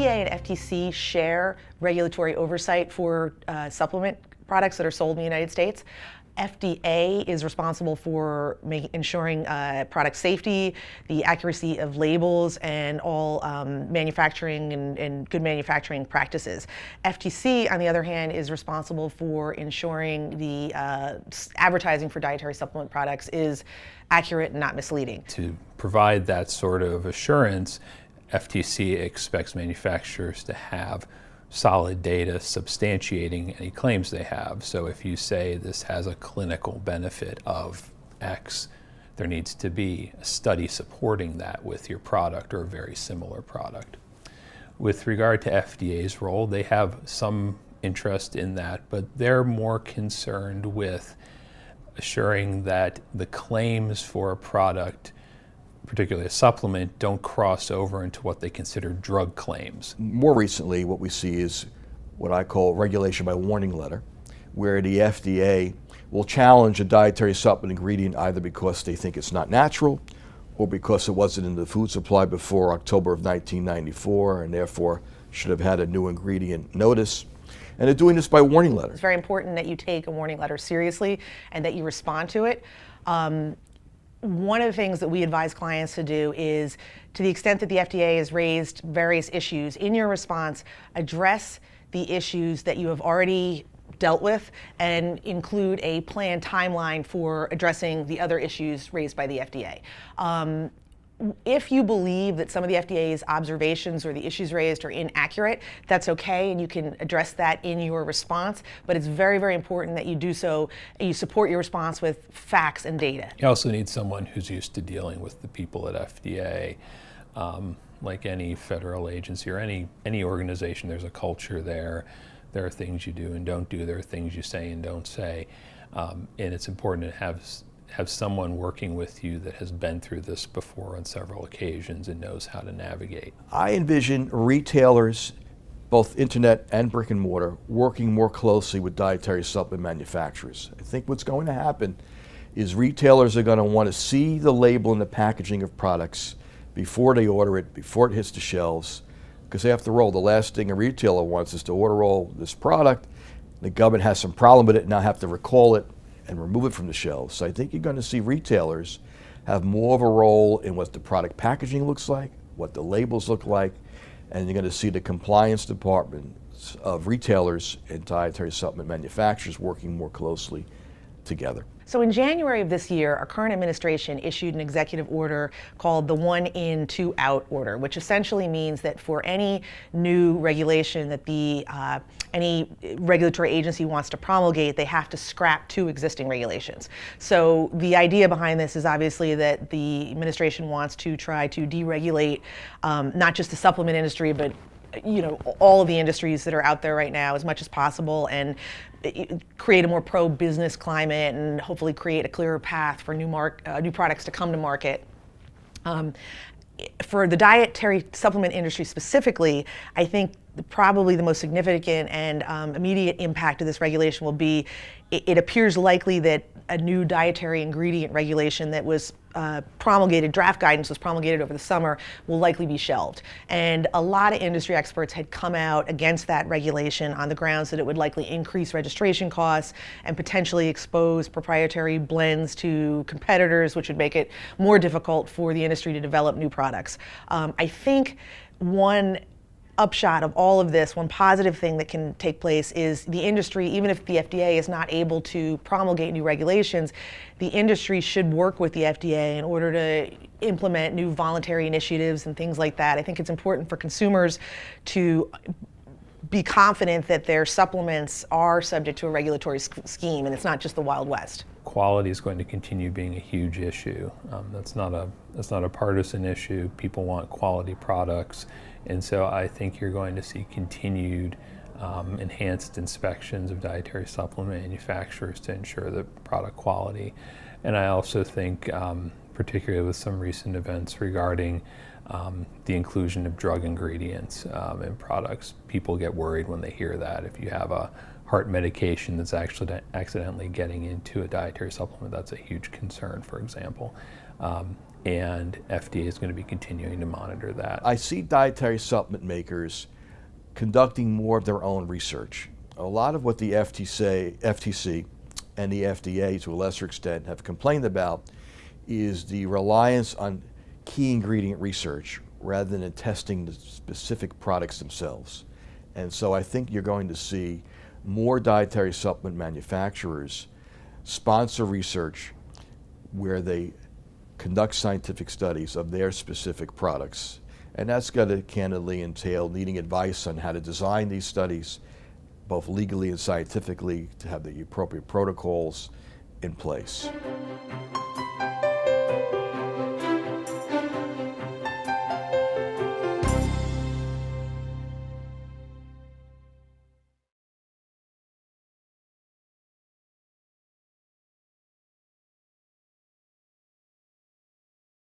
FDA and FTC share regulatory oversight for supplement products that are sold in the United States. FDA is responsible for ensuring product safety, the accuracy of labels, and all manufacturing and good manufacturing practices. FTC, on the other hand, is responsible for ensuring the advertising for dietary supplement products is accurate and not misleading. To provide that sort of assurance, FTC expects manufacturers to have solid data substantiating any claims they have. So if you say this has a clinical benefit of X, there needs to be a study supporting that with your product or a very similar product. With regard to FDA's role, they have some interest in that, but they're more concerned with assuring that the claims for a product, particularly a supplement, don't cross over into what they consider drug claims. More recently, what we see is what I call regulation by warning letter, where the FDA will challenge a dietary supplement ingredient either because they think it's not natural or because it wasn't in the food supply before October of 1994 and therefore should have had a new ingredient notice. And they're doing this by warning letter. It's very important that you take a warning letter seriously and that you respond to it. One of the things that we advise clients to do is, to the extent that the FDA has raised various issues, in your response, address the issues that you have already dealt with and include a planned timeline for addressing the other issues raised by the FDA. If you believe that some of the FDA's observations or the issues raised are inaccurate, that's okay, and you can address that in your response, but it's very, very important that you do so, you support your response with facts and data. You also need someone who's used to dealing with the people at FDA. Like any federal agency or any organization, there's a culture there. There are things you do and don't do. There are things you say and don't say. And it's important to have someone working with you that has been through this before on several occasions and knows how to navigate. I envision retailers, both internet and brick and mortar, working more closely with dietary supplement manufacturers. I think what's going to happen is retailers are going to want to see the label and the packaging of products before they order it, before it hits the shelves, because after all, the last thing a retailer wants is to order all this product, the government has some problem with it, and now have to recall it and remove it from the shelves. So I think you're going to see retailers have more of a role in what the product packaging looks like, what the labels look like, and you're going to see the compliance departments of retailers and dietary supplement manufacturers working more closely together. So in January of this year, our current administration issued an executive order called the 1 in, 2 out order, which essentially means that for any new regulation that any regulatory agency wants to promulgate, they have to scrap 2 existing regulations. So the idea behind this is obviously that the administration wants to try to deregulate not just the supplement industry, but all of the industries that are out there right now as much as possible, and create a more pro-business climate and hopefully create a clearer path for new products to come to market. For the dietary supplement industry specifically, I think probably the most significant and immediate impact of this regulation will be, it appears likely that a new dietary ingredient regulation that was promulgated, draft guidance was promulgated over the summer, will likely be shelved. And a lot of industry experts had come out against that regulation on the grounds that it would likely increase registration costs and potentially expose proprietary blends to competitors, which would make it more difficult for the industry to develop new products. I think one upshot of all of this, one positive thing that can take place is the industry, even if the FDA is not able to promulgate new regulations, the industry should work with the FDA in order to implement new voluntary initiatives and things like that. I think it's important for consumers to be confident that their supplements are subject to a regulatory scheme and it's not just the Wild West. Quality is going to continue being a huge issue. That's not a partisan issue. People want quality products. And so I think you're going to see continued enhanced inspections of dietary supplement manufacturers to ensure the product quality. And I also think, particularly with some recent events regarding the inclusion of drug ingredients in products, people get worried when they hear that. If you have a heart medication that's actually accidentally getting into a dietary supplement, that's a huge concern, for example. And FDA is going to be continuing to monitor that. I see dietary supplement makers conducting more of their own research. A lot of what the FTC and the FDA, to a lesser extent, have complained about is the reliance on key ingredient research rather than testing the specific products themselves. And so I think you're going to see more dietary supplement manufacturers sponsor research where they conduct scientific studies of their specific products. And that's going to candidly entail needing advice on how to design these studies, both legally and scientifically, to have the appropriate protocols in place.